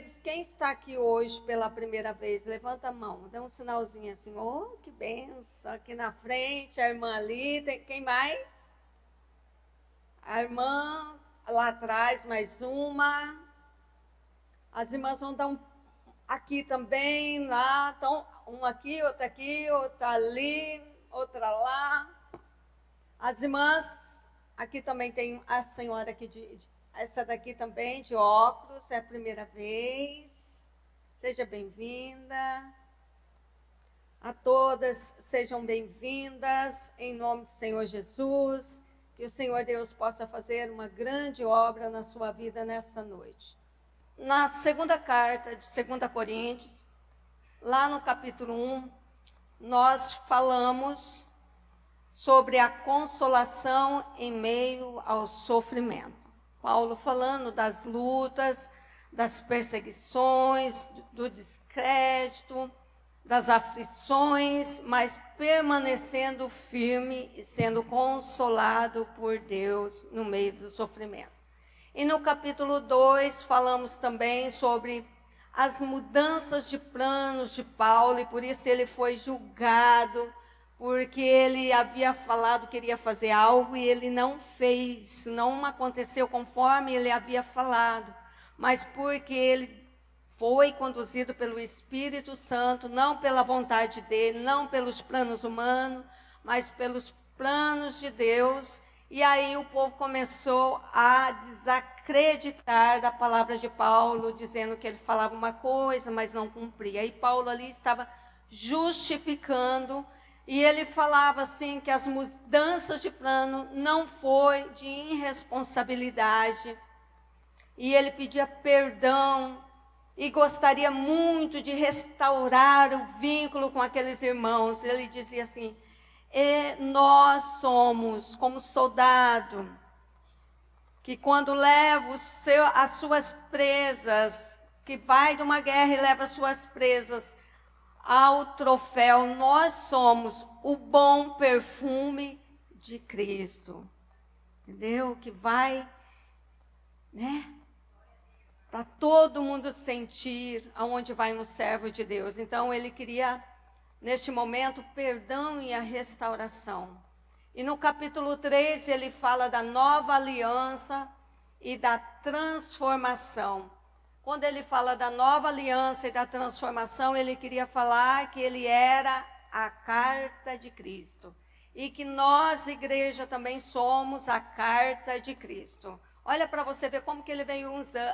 queridos, quem está aqui hoje pela primeira vez? Levanta a mão, dá um sinalzinho assim. Oh, que benção. Aqui na frente, a irmã ali. Quem mais? A irmã lá atrás, mais uma. As irmãs vão dar aqui também, lá. Então, uma aqui, outra ali, outra lá. As irmãs, aqui também tem a senhora aqui essa daqui também, de óculos, é a primeira vez. Seja bem-vinda. A todas, sejam bem-vindas, em nome do Senhor Jesus. Que o Senhor Deus possa fazer uma grande obra na sua vida nessa noite. Na segunda carta de 2 Coríntios, lá no capítulo 1, nós falamos sobre a consolação em meio ao sofrimento. Paulo falando das lutas, das perseguições, do descrédito, das aflições, mas permanecendo firme e sendo consolado por Deus no meio do sofrimento. E no capítulo 2 falamos também sobre as mudanças de planos de Paulo, e por isso ele foi julgado, porque ele havia falado que iria fazer algo e ele não fez, não aconteceu conforme ele havia falado, mas porque ele foi conduzido pelo Espírito Santo, não pela vontade dele, não pelos planos humanos, mas pelos planos de Deus. E aí o povo começou a desacreditar da palavra de Paulo, dizendo que ele falava uma coisa, mas não cumpria. E Paulo ali estava justificando, e ele falava assim que as mudanças de plano não foi de irresponsabilidade. E ele pedia perdão e gostaria muito de restaurar o vínculo com aqueles irmãos. Ele dizia assim: nós somos como soldado, que quando leva as suas presas, que vai de uma guerra e leva as suas presas ao troféu, nós somos o bom perfume de Cristo. Entendeu? Que vai, para todo mundo sentir aonde vai um servo de Deus. Então ele queria, neste momento, perdão e a restauração. E no capítulo 3 ele fala da nova aliança e da transformação. Quando ele fala da nova aliança e da transformação, ele queria falar que ele era a carta de Cristo. E que nós, igreja, também somos a carta de Cristo. Olha para você ver como que ele vem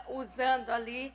usando ali,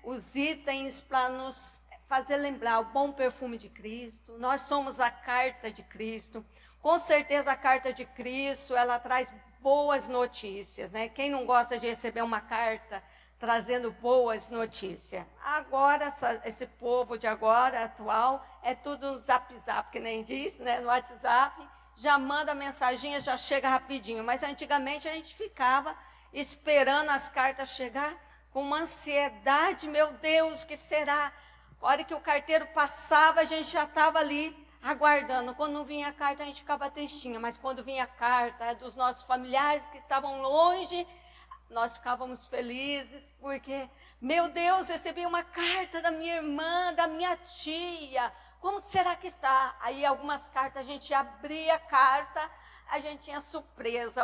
os itens para nos fazer lembrar o bom perfume de Cristo. Nós somos a carta de Cristo. Com certeza a carta de Cristo, ela traz boas notícias, Quem não gosta de receber uma carta trazendo boas notícias? Agora, esse povo de agora, atual, é tudo no zap, que nem diz, no WhatsApp, já manda mensaginha, já chega rapidinho. Mas antigamente a gente ficava esperando as cartas chegar com uma ansiedade, meu Deus, o que será? A hora que o carteiro passava, a gente já estava ali aguardando. Quando não vinha a carta, a gente ficava tristinha, mas quando vinha a carta dos nossos familiares que estavam longe, nós ficávamos felizes, porque, meu Deus, recebi uma carta da minha irmã, da minha tia, como será que está? Aí algumas cartas, a gente abria a carta, a gente tinha surpresa,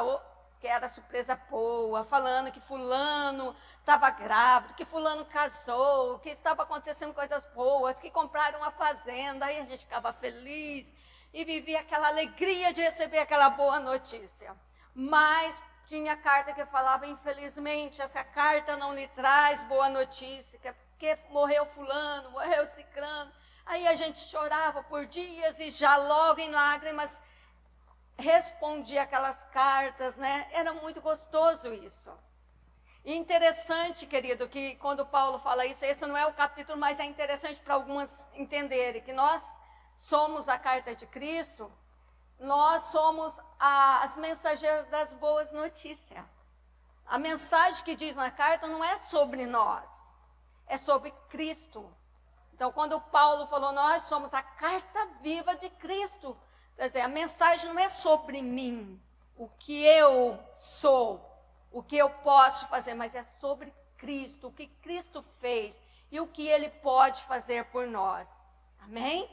que era surpresa boa, falando que fulano estava grávido, que fulano casou, que estava acontecendo coisas boas, que compraram uma fazenda. Aí a gente ficava feliz e vivia aquela alegria de receber aquela boa notícia. Mas tinha carta que falava: infelizmente, essa carta não lhe traz boa notícia, porque morreu fulano, morreu ciclano. Aí a gente chorava por dias e já logo em lágrimas respondia aquelas cartas, Era muito gostoso isso. E interessante, querido, que quando Paulo fala isso, esse não é o capítulo, mas é interessante para algumas entenderem que nós somos a carta de Cristo. Nós somos as mensageiras das boas notícias. A mensagem que diz na carta não é sobre nós, é sobre Cristo. Então, quando Paulo falou, nós somos a carta viva de Cristo, quer dizer, a mensagem não é sobre mim, o que eu sou, o que eu posso fazer, mas é sobre Cristo, o que Cristo fez e o que Ele pode fazer por nós. Amém?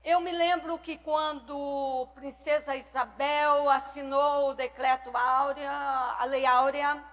Eu me lembro que quando Princesa Isabel assinou o decreto áurea, a lei áurea,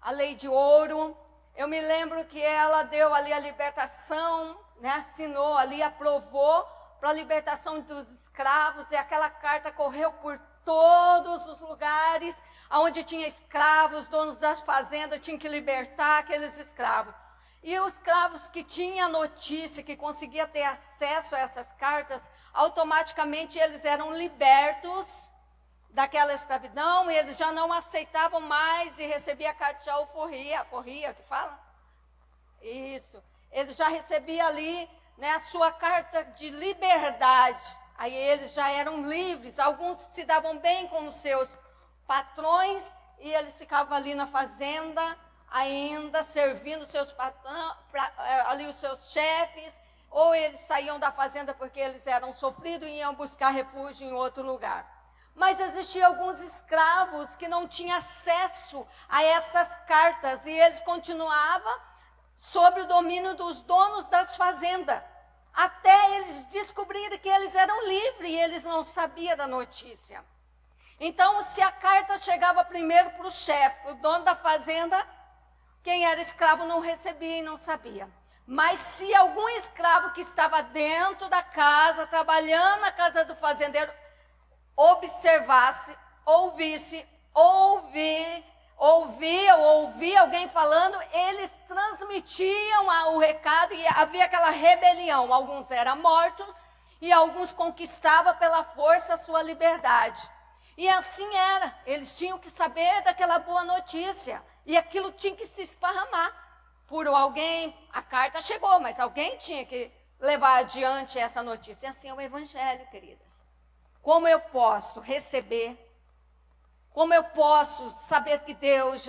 a lei de ouro, eu me lembro que ela deu ali a libertação, né, assinou ali, aprovou para a libertação dos escravos, e aquela carta correu por todos os lugares onde tinha escravos, os donos das fazendas tinham que libertar aqueles escravos. E os escravos que tinham notícia, que conseguiam ter acesso a essas cartas, automaticamente eles eram libertos daquela escravidão, e eles já não aceitavam mais e recebiam a carta de alforria, que fala? Isso. Eles já recebiam ali, né, a sua carta de liberdade. Aí eles já eram livres. Alguns se davam bem com os seus patrões e eles ficavam ali na fazenda, ainda servindo seus patrões, ali os seus chefes, ou eles saíam da fazenda porque eles eram sofridos e iam buscar refúgio em outro lugar. Mas existiam alguns escravos que não tinham acesso a essas cartas e eles continuavam sob o domínio dos donos das fazendas, até eles descobrirem que eles eram livres e eles não sabiam da notícia. Então, se a carta chegava primeiro para o chefe, para o dono da fazenda, quem era escravo não recebia e não sabia. Mas se algum escravo que estava dentro da casa, trabalhando na casa do fazendeiro, observasse, ouvisse alguém falando, eles transmitiam o recado e havia aquela rebelião. Alguns eram mortos e alguns conquistavam pela força a sua liberdade. E assim era, eles tinham que saber daquela boa notícia e aquilo tinha que se esparramar por alguém. A carta chegou, mas alguém tinha que levar adiante essa notícia. E assim é o evangelho, queridas. Como eu posso receber? Como eu posso saber que Deus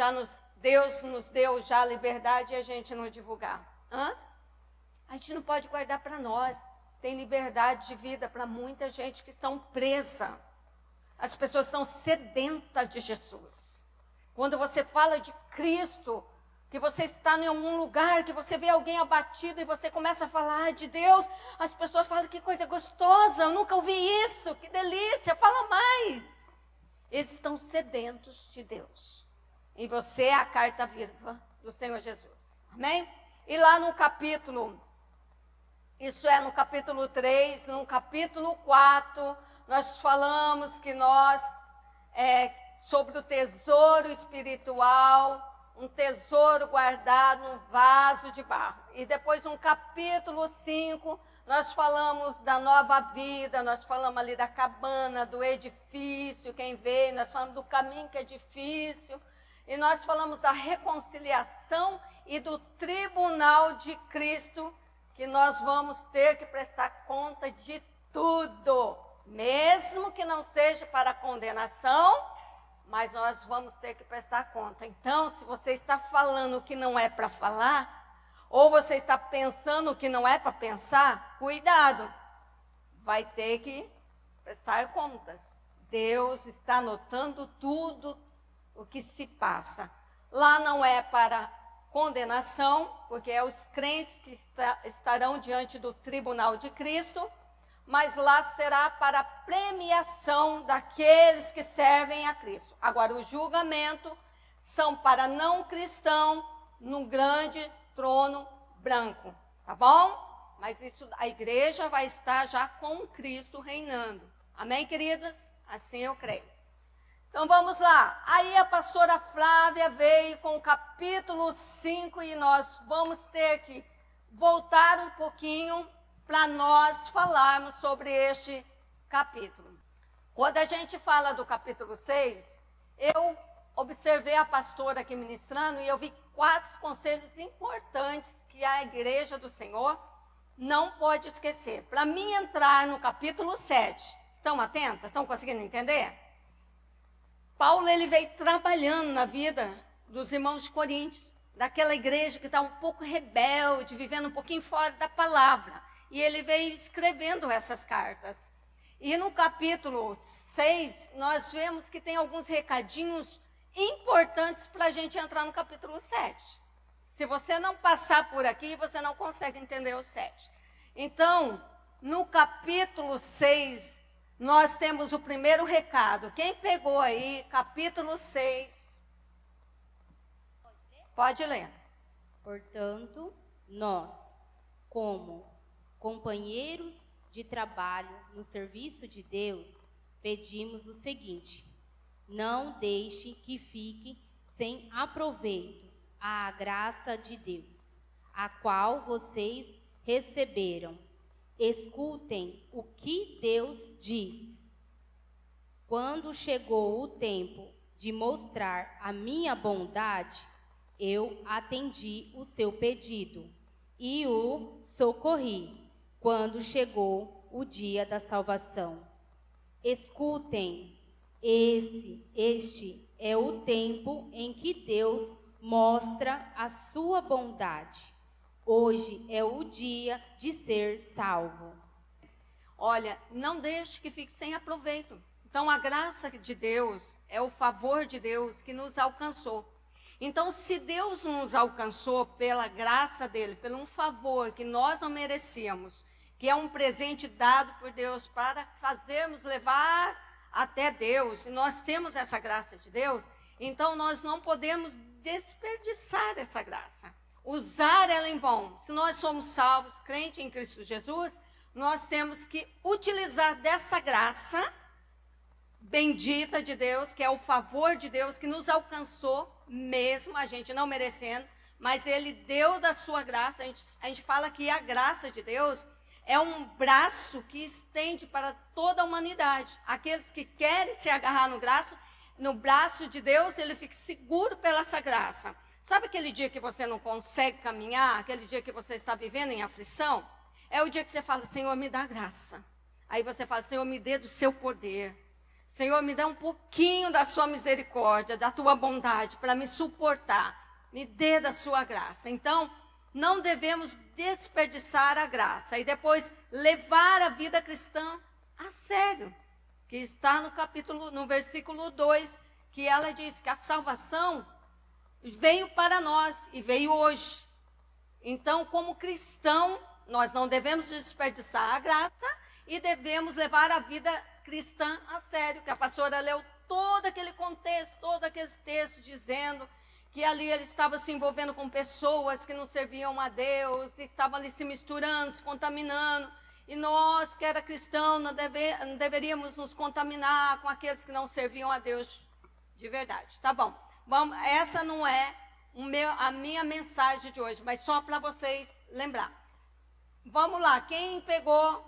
nos deu já a liberdade e a gente não divulgar? A gente não pode guardar para nós. Tem liberdade de vida para muita gente que estão presa. As pessoas estão sedentas de Jesus. Quando você fala de Cristo, que você está em algum lugar, que você vê alguém abatido e você começa a falar de Deus, as pessoas falam, que coisa gostosa, eu nunca ouvi isso, que delícia, fala mais. Eles estão sedentos de Deus. E você é a carta viva do Senhor Jesus. Amém? E lá no capítulo, isso é no capítulo 3, no capítulo 4, nós falamos que sobre o tesouro espiritual, um tesouro guardado num vaso de barro. E depois no capítulo 5, nós falamos da nova vida, nós falamos ali da cabana, do edifício, quem veio, nós falamos do caminho que é difícil, e nós falamos da reconciliação e do tribunal de Cristo, que nós vamos ter que prestar conta de tudo, mesmo que não seja para condenação, mas nós vamos ter que prestar conta. Então, se você está falando o que não é para falar, ou você está pensando o que não é para pensar, cuidado, vai ter que prestar contas. Deus está anotando tudo o que se passa. Lá não é para condenação, porque é os crentes que estarão diante do tribunal de Cristo, mas lá será para a premiação daqueles que servem a Cristo. Agora, o julgamento são para não cristão num grande trono branco, tá bom? Mas isso, a igreja vai estar já com Cristo reinando. Amém, queridas? Assim eu creio. Então vamos lá. Aí a pastora Flávia veio com o capítulo 5 e nós vamos ter que voltar um pouquinho para nós falarmos sobre este capítulo. Quando a gente fala do capítulo 6, eu observei a pastora aqui ministrando e eu vi 4 conselhos importantes que a igreja do Senhor não pode esquecer. Para mim entrar no capítulo 7, estão atentas? Estão conseguindo entender? Paulo, ele veio trabalhando na vida dos irmãos de Coríntios, daquela igreja que está um pouco rebelde, vivendo um pouquinho fora da palavra. E ele veio escrevendo essas cartas. E no capítulo 6, nós vemos que tem alguns recadinhos importantes para a gente entrar no capítulo 7. Se você não passar por aqui, você não consegue entender o 7. Então, no capítulo 6, nós temos o primeiro recado. Quem pegou aí, capítulo 6, pode ler. Portanto, nós, como companheiros de trabalho no serviço de Deus, pedimos o seguinte: não deixe que fique sem aproveito a graça de Deus, a qual vocês receberam. Escutem o que Deus diz. Quando chegou o tempo de mostrar a minha bondade, eu atendi o seu pedido e o socorri quando chegou o dia da salvação. Escutem, este é o tempo em que Deus mostra a sua bondade. Hoje é o dia de ser salvo. Olha, não deixe que fique sem aproveito. Então, a graça de Deus é o favor de Deus que nos alcançou. Então, se Deus nos alcançou pela graça dele, pelo um favor que nós não merecíamos, que é um presente dado por Deus para fazermos levar até Deus, e nós temos essa graça de Deus, então nós não podemos desperdiçar essa graça, usar ela em vão. Se nós somos salvos, crente em Cristo Jesus, nós temos que utilizar dessa graça bendita de Deus, que é o favor de Deus que nos alcançou, mesmo a gente não merecendo, mas ele deu da sua graça. A gente fala que a graça de Deus é um braço que estende para toda a humanidade. Aqueles que querem se agarrar no braço de Deus, ele fica seguro pela essa graça. Sabe aquele dia que você não consegue caminhar, aquele dia que você está vivendo em aflição? É o dia que você fala: Senhor, me dá graça. Aí você fala: Senhor, me dê do seu poder. Senhor, me dá um pouquinho da sua misericórdia, da tua bondade para me suportar. Me dê da sua graça. Então, não devemos desperdiçar a graça e depois levar a vida cristã a sério. Que está no versículo 2, que ela diz que a salvação veio para nós e veio hoje. Então, como cristão, nós não devemos desperdiçar a graça e devemos levar a vida cristã a sério, que a pastora leu todo aquele contexto, todo aquele texto dizendo que ali ele estava se envolvendo com pessoas que não serviam a Deus, estavam ali se misturando, se contaminando, e nós que era cristão não deveríamos nos contaminar com aqueles que não serviam a Deus de verdade. Tá bom, essa não é a minha mensagem de hoje, mas só para vocês lembrar. Vamos lá, quem pegou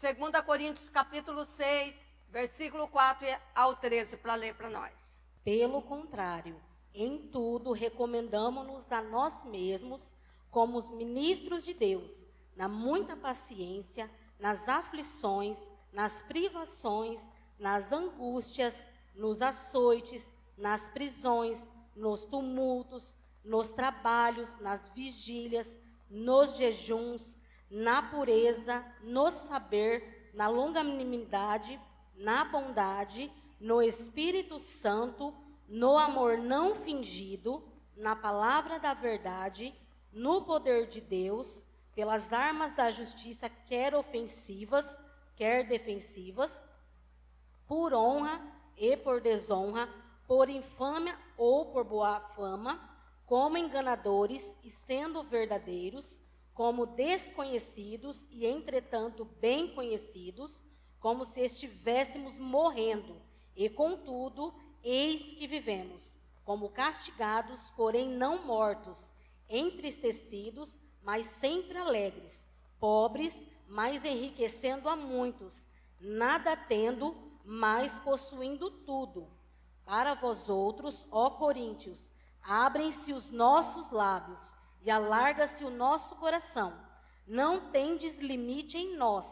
2 Coríntios capítulo 6, versículo 4 ao 13, para ler para nós. Pelo contrário, em tudo recomendamo-nos a nós mesmos como os ministros de Deus, na muita paciência, nas aflições, nas privações, nas angústias, nos açoites, nas prisões, nos tumultos, nos trabalhos, nas vigílias, nos jejuns, na pureza, no saber, na longanimidade, na bondade, no Espírito Santo, no amor não fingido, na palavra da verdade, no poder de Deus, pelas armas da justiça, quer ofensivas, quer defensivas, por honra e por desonra, por infâmia ou por boa fama, como enganadores e sendo verdadeiros, como desconhecidos e, entretanto, bem conhecidos, como se estivéssemos morrendo, e, contudo, eis que vivemos, como castigados, porém não mortos, entristecidos, mas sempre alegres, pobres, mas enriquecendo a muitos, nada tendo, mas possuindo tudo. Para vós outros, ó Coríntios, abrem-se os nossos lábios, e alarga-se o nosso coração. Não tendes limite em nós,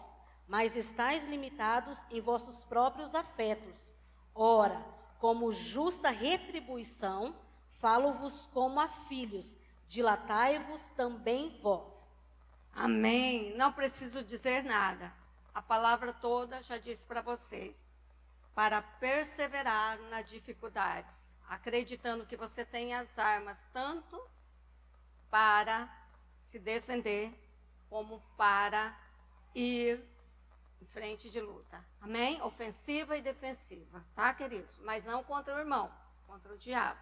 mas estáis limitados em vossos próprios afetos. Ora, como justa retribuição, falo-vos como a filhos, dilatai-vos também vós. Amém. Não preciso dizer nada. A palavra toda já disse para vocês. Para perseverar nas dificuldades, acreditando que você tem as armas tanto para se defender, como para ir em frente de luta. Amém? Ofensiva e defensiva, tá, queridos? Mas não contra o irmão, contra o diabo.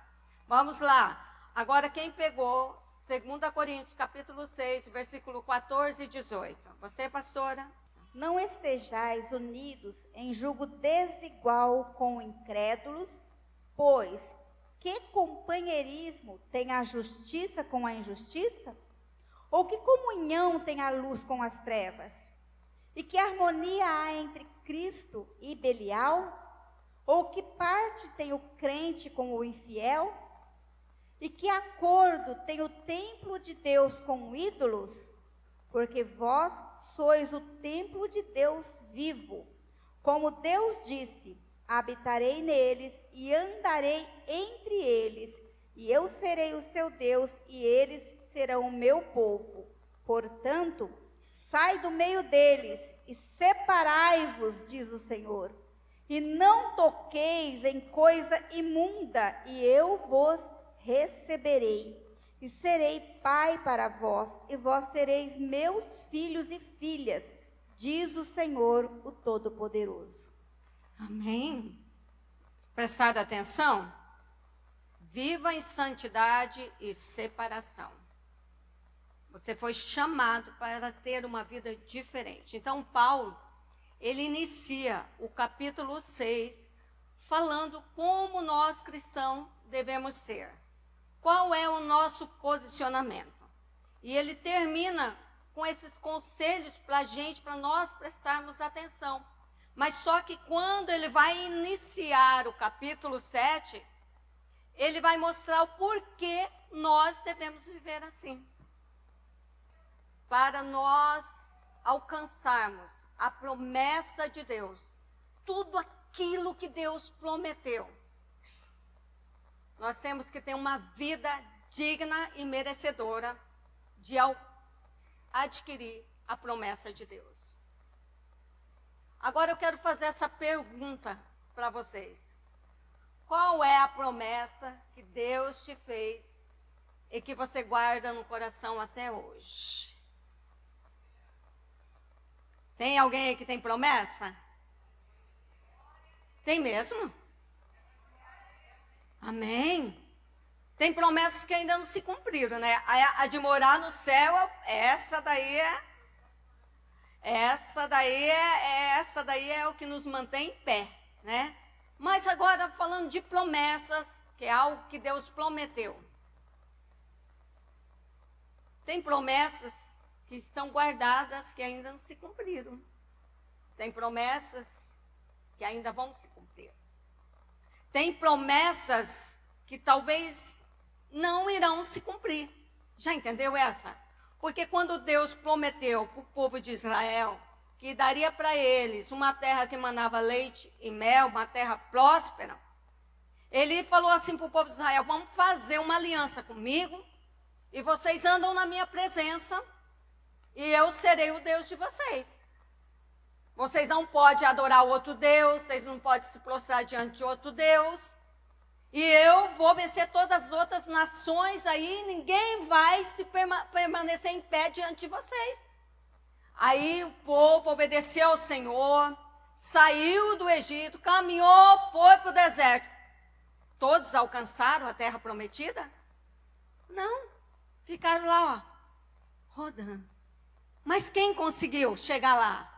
Vamos lá. Agora, quem pegou 2 Coríntios, capítulo 6, versículo 14 e 18? Você, pastora? Não estejais unidos em julgo desigual com incrédulos, pois que companheirismo tem a justiça com a injustiça? Ou que comunhão tem a luz com as trevas? E que harmonia há entre Cristo e Belial? Ou que parte tem o crente com o infiel? E que acordo tem o templo de Deus com ídolos? Porque vós sois o templo de Deus vivo. Como Deus disse, habitarei neles e andarei entre eles, e eu serei o seu Deus, e eles serão o meu povo. Portanto, sai do meio deles e separai-vos, diz o Senhor, e não toqueis em coisa imunda, e eu vos receberei, e serei pai para vós, e vós sereis meus filhos e filhas, diz o Senhor, o Todo-Poderoso. Amém? Prestado atenção? Viva em santidade e separação. Você foi chamado para ter uma vida diferente. Então, Paulo, ele inicia o capítulo 6 falando como nós cristãos devemos ser. Qual é o nosso posicionamento? E ele termina com esses conselhos para a gente, para nós prestarmos atenção. Mas só que quando ele vai iniciar o capítulo 7, ele vai mostrar o porquê nós devemos viver assim. Para nós alcançarmos a promessa de Deus, tudo aquilo que Deus prometeu, nós temos que ter uma vida digna e merecedora de adquirir a promessa de Deus. Agora eu quero fazer essa pergunta para vocês. Qual é a promessa que Deus te fez e que você guarda no coração até hoje? Tem alguém aí que tem promessa? Tem mesmo? Amém? Tem promessas que ainda não se cumpriram, né? A de morar no céu, essa daí é o que nos mantém em pé, né? Mas agora falando de promessas, que é algo que Deus prometeu. Tem promessas que estão guardadas que ainda não se cumpriram. Tem promessas que ainda vão se cumprir. Tem promessas que talvez não irão se cumprir. Já entendeu essa? Porque quando Deus prometeu para o povo de Israel que daria para eles uma terra que manava leite e mel, uma terra próspera, ele falou assim para o povo de Israel: vamos fazer uma aliança comigo, e vocês andam na minha presença, e eu serei o Deus de vocês. Vocês não podem adorar outro Deus, vocês não podem se prostrar diante de outro Deus, e eu vou vencer todas as outras nações aí, ninguém vai se permanecer em pé diante de vocês. Aí o povo obedeceu ao Senhor, saiu do Egito, caminhou, foi para o deserto. Todos alcançaram a terra prometida? Não, ficaram lá, ó, rodando. Mas quem conseguiu chegar lá?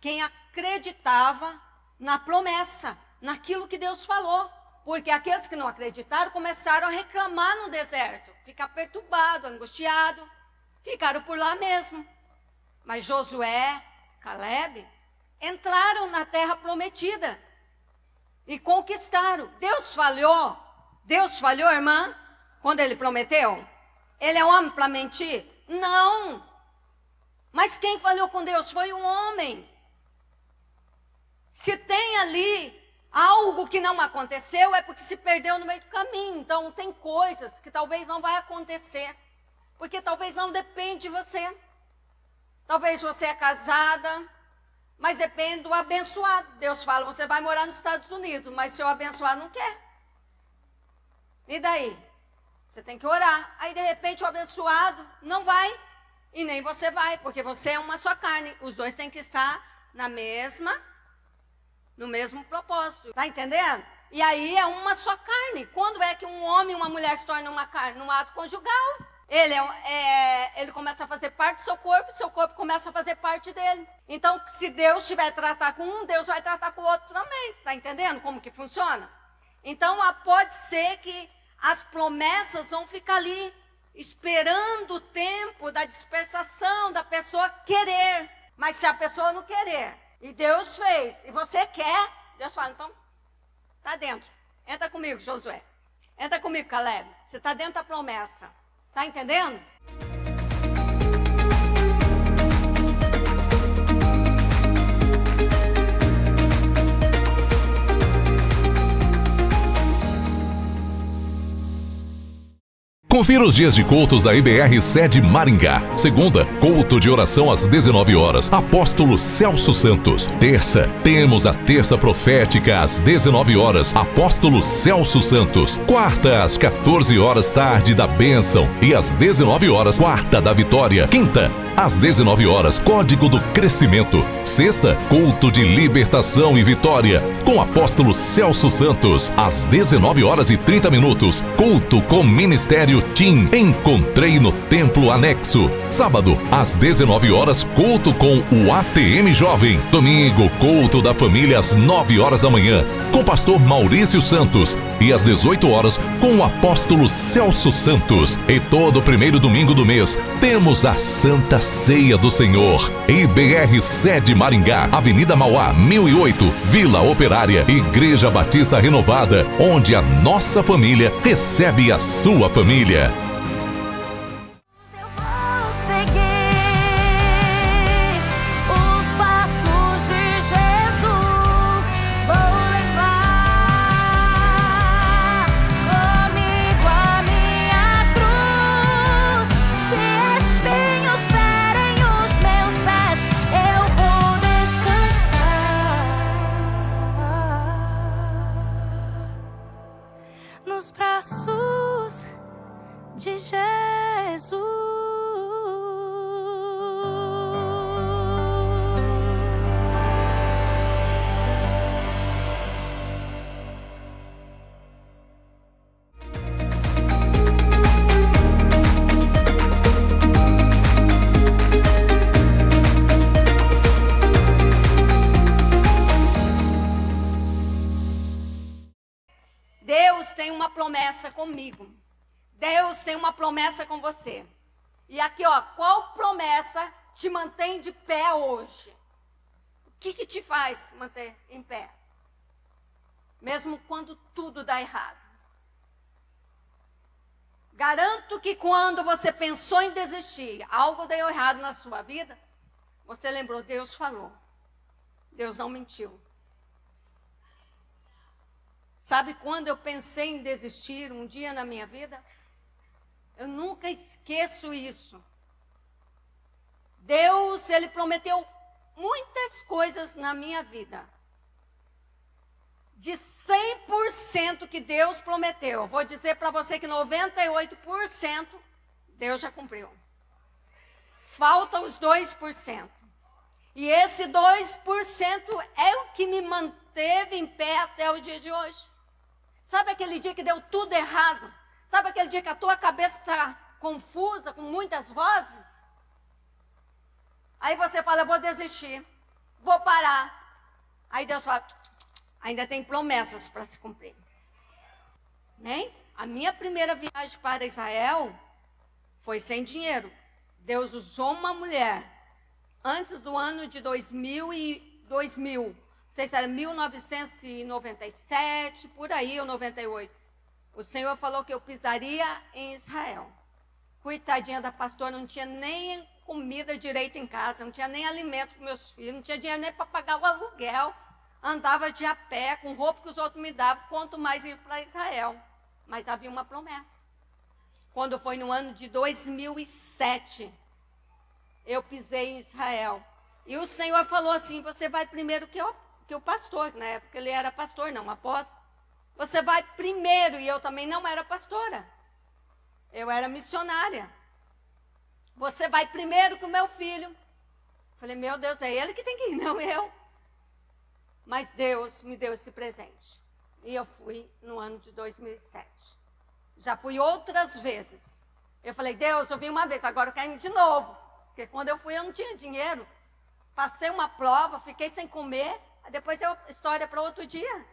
Quem acreditava na promessa, naquilo que Deus falou. Porque aqueles que não acreditaram começaram a reclamar no deserto, ficar perturbado, angustiado, ficaram por lá mesmo. Mas Josué, Caleb, entraram na terra prometida e conquistaram. Deus falhou, irmã, quando ele prometeu? Ele é homem para mentir? Não. Mas quem falhou com Deus foi um homem. Se tem ali algo que não aconteceu, é porque se perdeu no meio do caminho. Então tem coisas que talvez não vai acontecer, porque talvez não depende de você. Talvez você é casada, mas depende do abençoado. Deus fala: você vai morar nos Estados Unidos, mas seu abençoado não quer. E daí? Você tem que orar. Aí, de repente, o abençoado não vai. E nem você vai, porque você é uma só carne. Os dois têm que estar no mesmo propósito. Tá entendendo? E aí é uma só carne. Quando é que um homem e uma mulher se tornam uma carne? No ato conjugal. Ele começa a fazer parte do seu corpo começa a fazer parte dele. Então, se Deus estiver tratar com um, Deus vai tratar com o outro também. Tá entendendo como que funciona? Então, pode ser que as promessas vão ficar ali, esperando o tempo da dispersação, da pessoa querer. Mas se a pessoa não querer, e Deus fez, e você quer, Deus fala, então, tá dentro. Entra comigo, Josué. Entra comigo, Caleb. Você tá dentro da promessa. Tá entendendo? Confira os dias de cultos da IBR Sede Maringá. Segunda, culto de oração às 19 horas. Apóstolo Celso Santos. Terça, temos a terça profética às 19 horas. Apóstolo Celso Santos. Quarta, às 14 horas tarde da bênção. E às 19 horas, quarta da vitória. Quinta, às 19 horas, código do crescimento. Sexta, culto de libertação e vitória. Com apóstolo Celso Santos. Às 19 horas e 30 minutos, culto com ministério Tim. Encontrei no Templo Anexo. Sábado, às 19 horas, culto com o ATM Jovem. Domingo, culto da família às 9 horas da manhã, com o pastor Maurício Santos. E às 18 horas, com o apóstolo Celso Santos. E todo primeiro domingo do mês, temos a Santa Ceia do Senhor. IBR Sede Maringá, Avenida Mauá, 1008, Vila Operária, Igreja Batista Renovada, onde a nossa família recebe a sua família. Nos braços de Jesus. Deus tem uma promessa comigo. Deus tem uma promessa com você. E aqui, ó, qual promessa te mantém de pé hoje? O que te faz manter em pé? Mesmo quando tudo dá errado. Garanto que quando você pensou em desistir, algo deu errado na sua vida, você lembrou, Deus falou. Deus não mentiu. Sabe quando eu pensei em desistir um dia na minha vida? Eu nunca esqueço isso. Deus, Ele prometeu muitas coisas na minha vida. De 100% que Deus prometeu, vou dizer para você que 98% Deus já cumpriu. Falta os 2%. E esse 2% é o que me manteve em pé até o dia de hoje. Sabe aquele dia que deu tudo errado? Sabe aquele dia que a tua cabeça está confusa, com muitas vozes? Aí você fala, eu vou desistir, vou parar. Aí Deus fala, ainda tem promessas para se cumprir. Né? A minha primeira viagem para Israel foi sem dinheiro. Deus usou uma mulher antes do ano de 2000. Não sei se era 1997, por aí, ou 98. O Senhor falou que eu pisaria em Israel. Coitadinha da pastora, não tinha nem comida direito em casa, não tinha nem alimento para meus filhos, não tinha dinheiro nem para pagar o aluguel. Andava de a pé, com roupa que os outros me davam, quanto mais ir para Israel. Mas havia uma promessa. Quando foi no ano de 2007, eu pisei em Israel. E o Senhor falou assim, você vai primeiro que o pastor, na época ele era pastor, não apóstolo. Você vai primeiro, e eu também não era pastora. Eu era missionária. Você vai primeiro com o meu filho. Falei, meu Deus, é ele que tem que ir, não eu. Mas Deus me deu esse presente. E eu fui no ano de 2007. Já fui outras vezes. Eu falei, Deus, eu vim uma vez, agora eu quero ir de novo. Porque quando eu fui eu não tinha dinheiro. Passei uma prova, fiquei sem comer. Depois história para outro dia.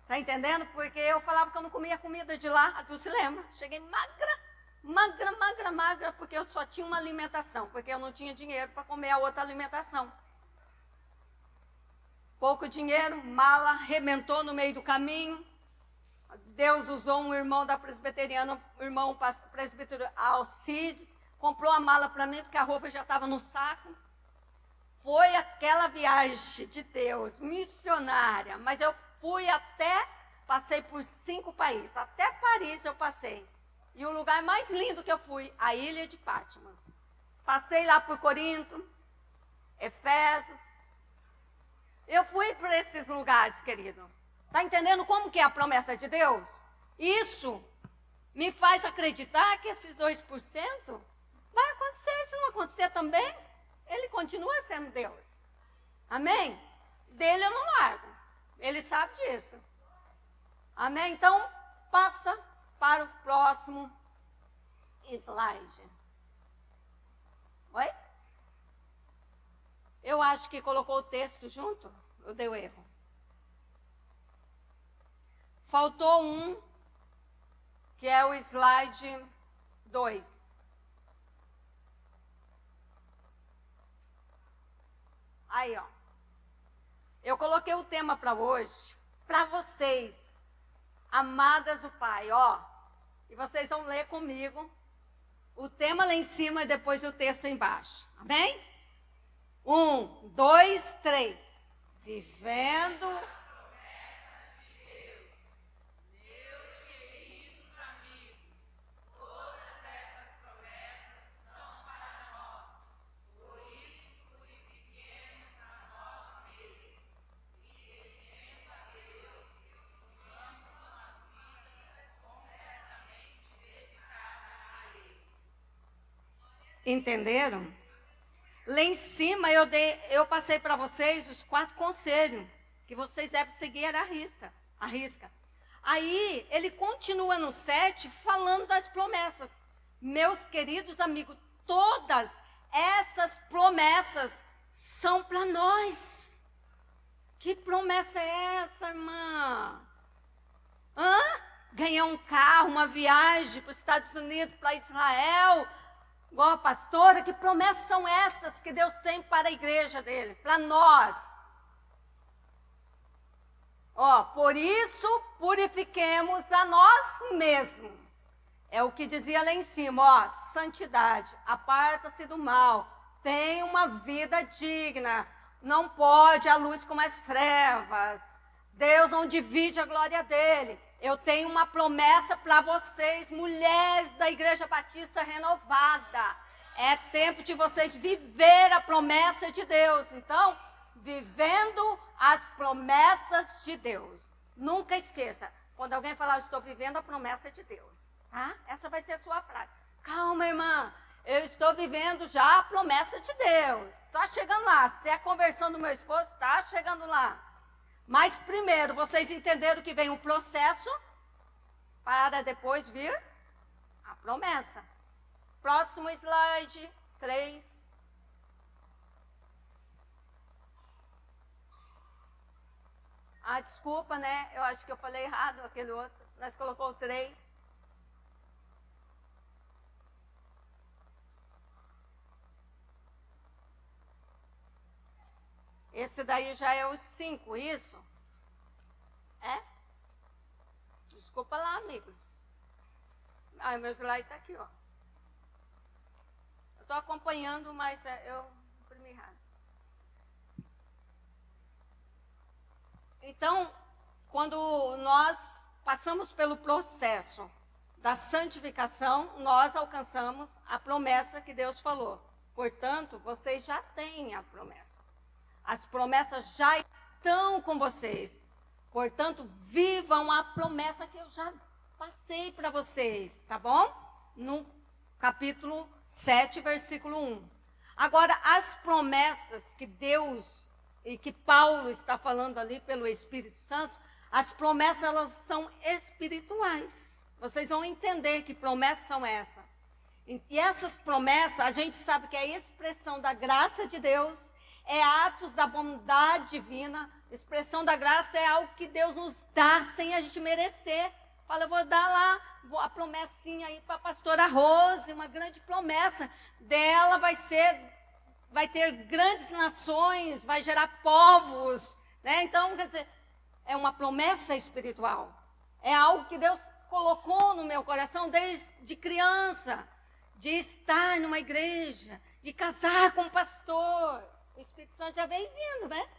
Tá entendendo? Porque eu falava que eu não comia comida de lá. Tu se lembra? Cheguei magra, porque eu só tinha uma alimentação. Porque eu não tinha dinheiro para comer a outra alimentação. Pouco dinheiro, mala arrebentou no meio do caminho. Deus usou um irmão da presbiteriana, um irmão presbiteriano Alcides, comprou a mala para mim, porque a roupa já estava no saco. Foi aquela viagem de Deus, missionária, mas eu fui passei por 5 países, até Paris eu passei. E o lugar mais lindo que eu fui, a ilha de Patmos. Passei lá por Corinto, Efésios. Eu fui para esses lugares, querido. Está entendendo como que é a promessa de Deus? Isso me faz acreditar que esses 2% vai acontecer. Se não acontecer também, ele continua sendo Deus. Amém? Dele eu não largo. Ele sabe disso. Amém? Então, passa para o próximo slide. Oi? Eu acho que colocou o texto junto, ou deu erro? Faltou um, que é o slide 2. Aí, ó. Eu coloquei o tema para hoje, para vocês, amadas do Pai, ó. E vocês vão ler comigo o tema lá em cima e depois o texto embaixo. Amém? 1, 2, 3. Vivendo. Entenderam? Lá em cima eu passei para vocês os 4 conselhos que vocês devem seguir à risca. Aí ele continua no 7 falando das promessas. Meus queridos amigos, todas essas promessas são para nós. Que promessa é essa, irmã? Ganhar um carro, uma viagem para os Estados Unidos, para Israel. Igual a pastora, que promessas são essas que Deus tem para a igreja dele, para nós? Ó, por isso purifiquemos a nós mesmos. É o que dizia lá em cima, ó, santidade, aparta-se do mal, tem uma vida digna, não pode a luz com as trevas. Deus não divide a glória dele. Eu tenho uma promessa para vocês, mulheres da Igreja Batista Renovada. É tempo de vocês viver a promessa de Deus. Então, vivendo as promessas de Deus. Nunca esqueça, quando alguém falar, estou vivendo a promessa de Deus. Tá? Essa vai ser a sua frase. Calma, irmã, eu estou vivendo já a promessa de Deus. Está chegando lá. Se é a conversão do meu esposo, está chegando lá. Mas primeiro, vocês entenderam que vem um processo para depois vir a promessa. Próximo slide, 3. Desculpa, né? Eu acho que eu falei errado aquele outro. Nós colocou 3. Esse daí já é os 5, isso? É? Desculpa lá, amigos. Meu slide está aqui, ó. Eu estou acompanhando, mas eu imprimi errado. Então, quando nós passamos pelo processo da santificação, nós alcançamos a promessa que Deus falou. Portanto, vocês já têm a promessa. As promessas já estão com vocês. Portanto, vivam a promessa que eu já passei para vocês, tá bom? no capítulo 7, versículo 1. Agora, as promessas que Deus e que Paulo está falando ali pelo Espírito Santo, as promessas, elas são espirituais. Vocês vão entender que promessas são essas. E essas promessas, a gente sabe que é a expressão da graça de Deus, é atos da bondade divina. Expressão da graça é algo que Deus nos dá sem a gente merecer. Fala, eu vou dar lá a promessinha aí para a pastora Rose, uma grande promessa dela vai ter grandes nações, vai gerar povos, né? Então, quer dizer, é uma promessa espiritual. É algo que Deus colocou no meu coração desde criança, de estar numa igreja, de casar com um pastor. O Espírito Santo já vem vindo, né?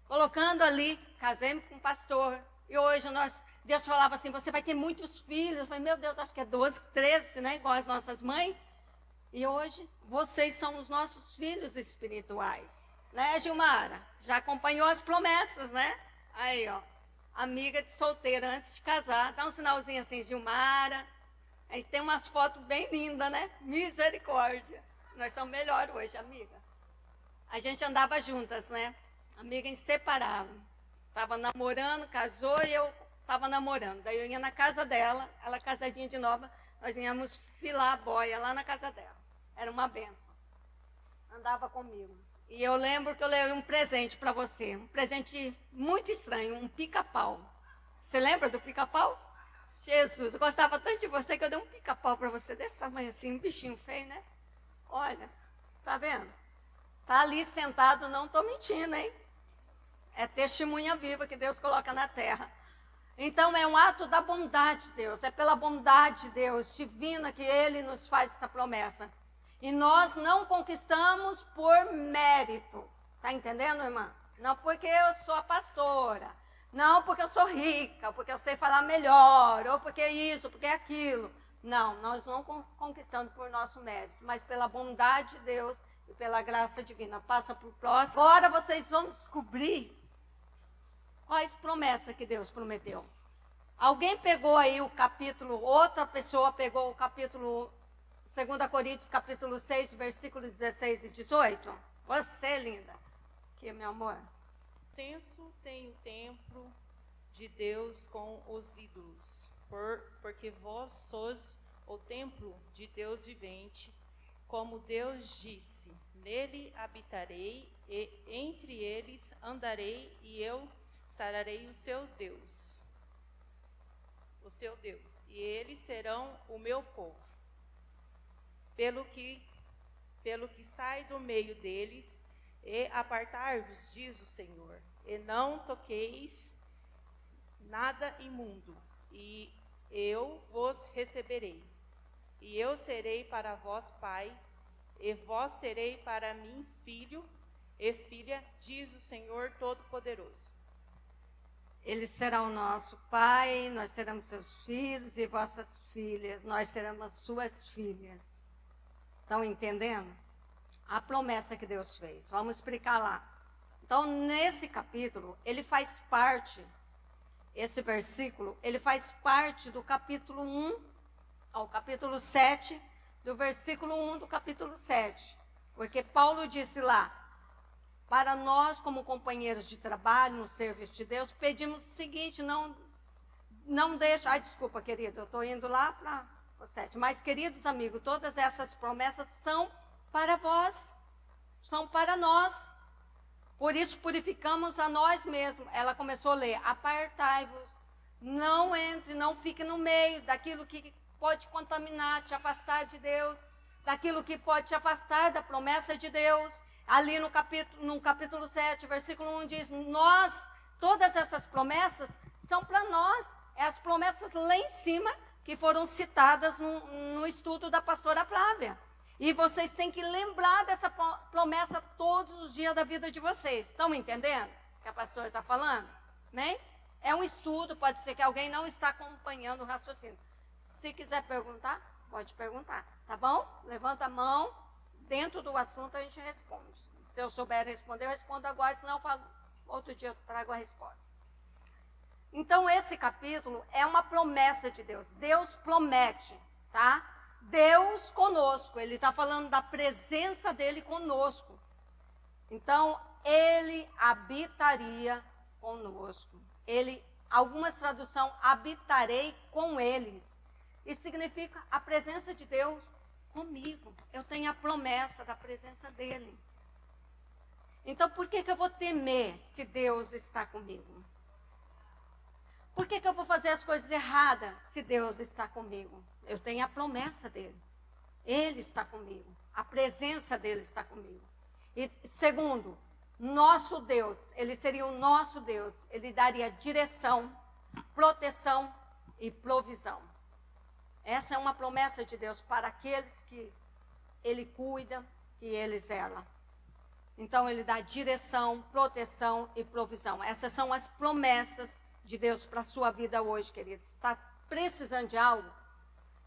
Colocando ali, casei com um pastor. E hoje Deus falava assim, você vai ter muitos filhos. Eu falei, meu Deus, acho que é 12, 13, né? Igual as nossas mães. E hoje, vocês são os nossos filhos espirituais. Né, Gilmara? Já acompanhou as promessas, né? Aí, ó. Amiga de solteira antes de casar. Dá um sinalzinho assim, Gilmara. A gente tem umas fotos bem lindas, né? Misericórdia. Nós somos melhores hoje, amiga. A gente andava juntas, né? Amiga inseparável. Estava namorando, casou e eu estava namorando. Daí eu ia na casa dela, ela casadinha de nova, nós íamos filar a boia lá na casa dela. Era uma benção. Andava comigo. E eu lembro que eu levei um presente para você. Um presente muito estranho, um pica-pau. Você lembra do pica-pau? Jesus, eu gostava tanto de você que eu dei um pica-pau para você desse tamanho assim, um bichinho feio, né? Olha, tá vendo? Tá ali sentado, não estou mentindo, hein? É testemunha viva que Deus coloca na terra. Então é um ato da bondade de Deus, é pela bondade de Deus divina que Ele nos faz essa promessa. E nós não conquistamos por mérito, tá entendendo, irmã? Não porque eu sou a pastora, não porque eu sou rica, porque eu sei falar melhor, ou porque isso, porque aquilo. Não, nós não conquistamos por nosso mérito, mas pela bondade de Deus e pela graça divina. Passa para o próximo. Agora vocês vão descobrir quais promessas que Deus prometeu. Alguém pegou aí o capítulo, outra pessoa pegou o capítulo 2 Coríntios, capítulo 6, versículos 16 e 18? Você, linda. Aqui, meu amor. Censo tem o templo de Deus com os ídolos, porque vós sois o templo de Deus vivente, como Deus disse, nele habitarei e entre eles andarei e eu sararei o seu Deus, e eles serão o meu povo. Pelo que sai do meio deles, e apartar-vos, diz o Senhor, e não toqueis nada imundo, e eu vos receberei. E eu serei para vós pai, e vós serei para mim filho e filha, diz o Senhor Todo-Poderoso. Ele será o nosso pai, nós seremos seus filhos e vossas filhas, nós seremos suas filhas. Estão entendendo? A promessa que Deus fez. Vamos explicar lá. Então, nesse capítulo, ele faz parte, esse versículo, ele faz parte do capítulo 1 ao capítulo 7, do versículo 1 do capítulo 7. Porque Paulo disse lá, para nós, como companheiros de trabalho no serviço de Deus, pedimos o seguinte, não deixa... Ai, desculpa, querido, eu estou indo lá para o 7. Mas, queridos amigos, todas essas promessas são para vós, são para nós. Por isso, purificamos a nós mesmos. Ela começou a ler, apartai-vos, não entre, não fique no meio daquilo que pode contaminar, te afastar de Deus, daquilo que pode te afastar da promessa de Deus. Ali no capítulo 7, versículo 1 diz, todas essas promessas são para nós. É as promessas lá em cima que foram citadas no estudo da pastora Flávia. E vocês têm que lembrar dessa promessa todos os dias da vida de vocês. Estão entendendo o que a pastora está falando? Né? É um estudo, pode ser que alguém não está acompanhando o raciocínio. Se quiser perguntar, pode perguntar, tá bom? Levanta a mão, dentro do assunto a gente responde. Se eu souber responder, eu respondo agora, senão eu falo, outro dia eu trago a resposta. Então, esse capítulo é uma promessa de Deus. Deus promete, tá? Deus conosco. Ele está falando da presença dele conosco. Então, ele habitaria conosco. Algumas traduções, habitarei com eles. Isso significa a presença de Deus comigo. Eu tenho a promessa da presença dele. Então, por que eu vou temer se Deus está comigo? Por que eu vou fazer as coisas erradas se Deus está comigo? Eu tenho a promessa dele. Ele está comigo. A presença dele está comigo. E segundo, nosso Deus, ele seria o nosso Deus. Ele daria direção, proteção e provisão. Essa é uma promessa de Deus para aqueles que ele cuida, que ele zela. Então, ele dá direção, proteção e provisão. Essas são as promessas de Deus para a sua vida hoje, queridos. Está precisando de algo?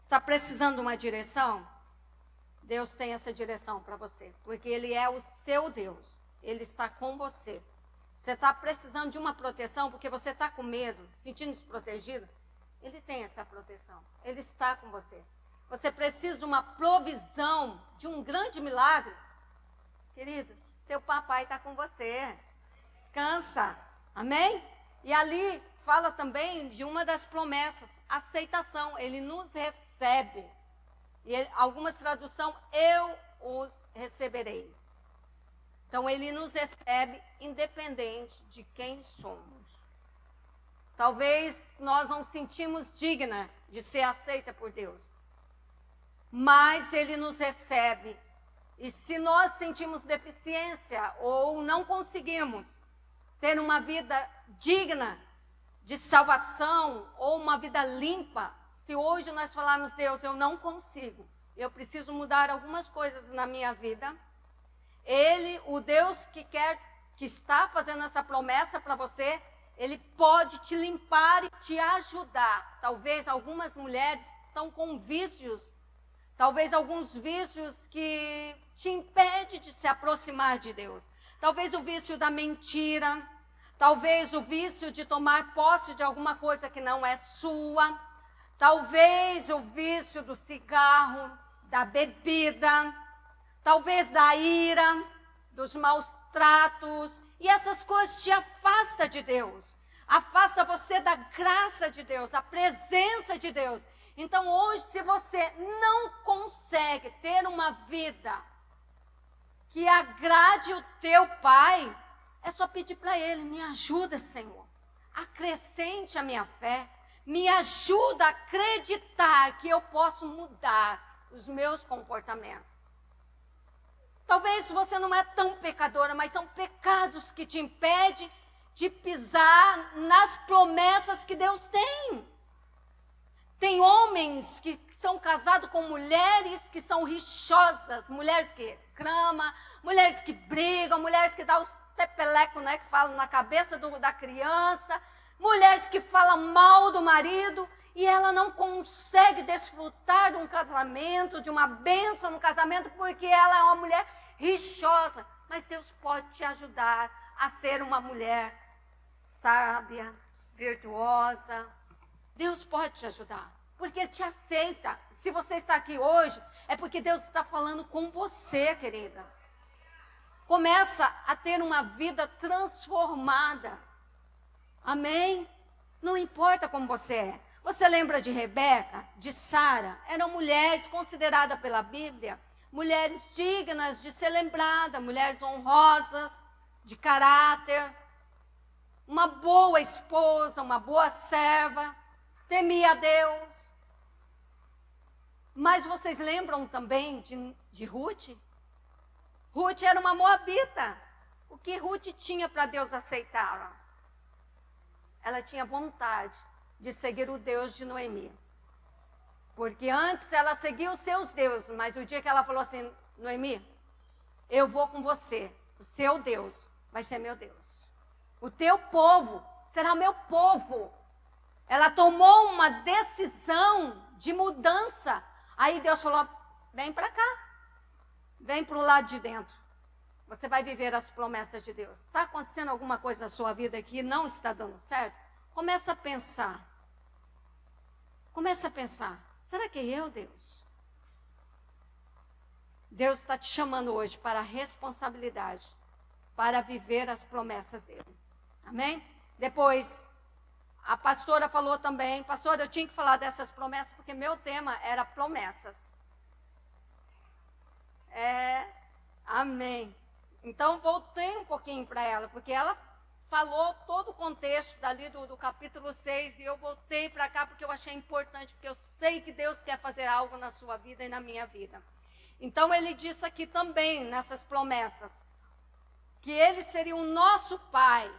Está precisando de uma direção? Deus tem essa direção para você, porque ele é o seu Deus. Ele está com você. Você está precisando de uma proteção, porque você está com medo, sentindo desprotegido? Ele tem essa proteção. Ele está com você. Você precisa de uma provisão, de um grande milagre? Queridos, teu papai está com você. Descansa. Amém? E ali fala também de uma das promessas, aceitação. Ele nos recebe. E algumas traduções, eu os receberei. Então, ele nos recebe independente de quem somos. Talvez nós não sentimos digna de ser aceita por Deus. Mas ele nos recebe. E se nós sentimos deficiência ou não conseguimos ter uma vida digna de salvação ou uma vida limpa, se hoje nós falarmos, Deus, eu não consigo, eu preciso mudar algumas coisas na minha vida, ele, o Deus que está fazendo essa promessa para você, ele pode te limpar e te ajudar. Talvez algumas mulheres estão com vícios, talvez alguns vícios que te impedem de se aproximar de Deus. Talvez o vício da mentira, talvez o vício de tomar posse de alguma coisa que não é sua, talvez o vício do cigarro, da bebida, talvez da ira, dos maus tratos, e essas coisas te afastam de Deus, afasta você da graça de Deus, da presença de Deus. Então hoje, se você não consegue ter uma vida que agrade o teu Pai, é só pedir para Ele, me ajuda, Senhor, acrescente a minha fé, me ajuda a acreditar que eu posso mudar os meus comportamentos. Talvez você não é tão pecadora, mas são pecados que te impedem de pisar nas promessas que Deus tem. Tem homens que são casados com mulheres que são rixosas, mulheres que reclamam, mulheres que brigam, mulheres que dão os tepelecos, né, que falam na cabeça da criança, mulheres que falam mal do marido, e ela não consegue desfrutar de um casamento, de uma bênção no casamento, porque ela é uma mulher rixosa. Mas Deus pode te ajudar a ser uma mulher sábia, virtuosa. Deus pode te ajudar, porque Ele te aceita. Se você está aqui hoje, é porque Deus está falando com você, querida. Começa a ter uma vida transformada. Amém? Não importa como você é. Você lembra de Rebeca, de Sara? Eram mulheres consideradas pela Bíblia mulheres dignas de ser lembradas, mulheres honrosas, de caráter, uma boa esposa, uma boa serva, temia a Deus. Mas vocês lembram também de Ruth? Ruth era uma moabita. O que Ruth tinha para Deus aceitar? Ela tinha vontade de seguir o Deus de Noemi. Porque antes ela seguia os seus deuses, mas o dia que ela falou assim, Noemi, eu vou com você, o seu Deus vai ser meu Deus. O teu povo será meu povo. Ela tomou uma decisão de mudança. Aí Deus falou, vem para cá, vem para o lado de dentro. Você vai viver as promessas de Deus. Está acontecendo alguma coisa na sua vida que não está dando certo? Começa a pensar. Começa a pensar. Será que é eu, Deus? Deus está te chamando hoje para a responsabilidade, para viver as promessas dele. Amém? Depois, a pastora falou também, pastora, eu tinha que falar dessas promessas, porque meu tema era promessas. Amém. Então, voltei um pouquinho para ela, porque ela falou todo o contexto dali do capítulo 6, e eu voltei para cá porque eu achei importante, porque eu sei que Deus quer fazer algo na sua vida e na minha vida. Então, ele disse aqui também, nessas promessas, que ele seria o nosso pai.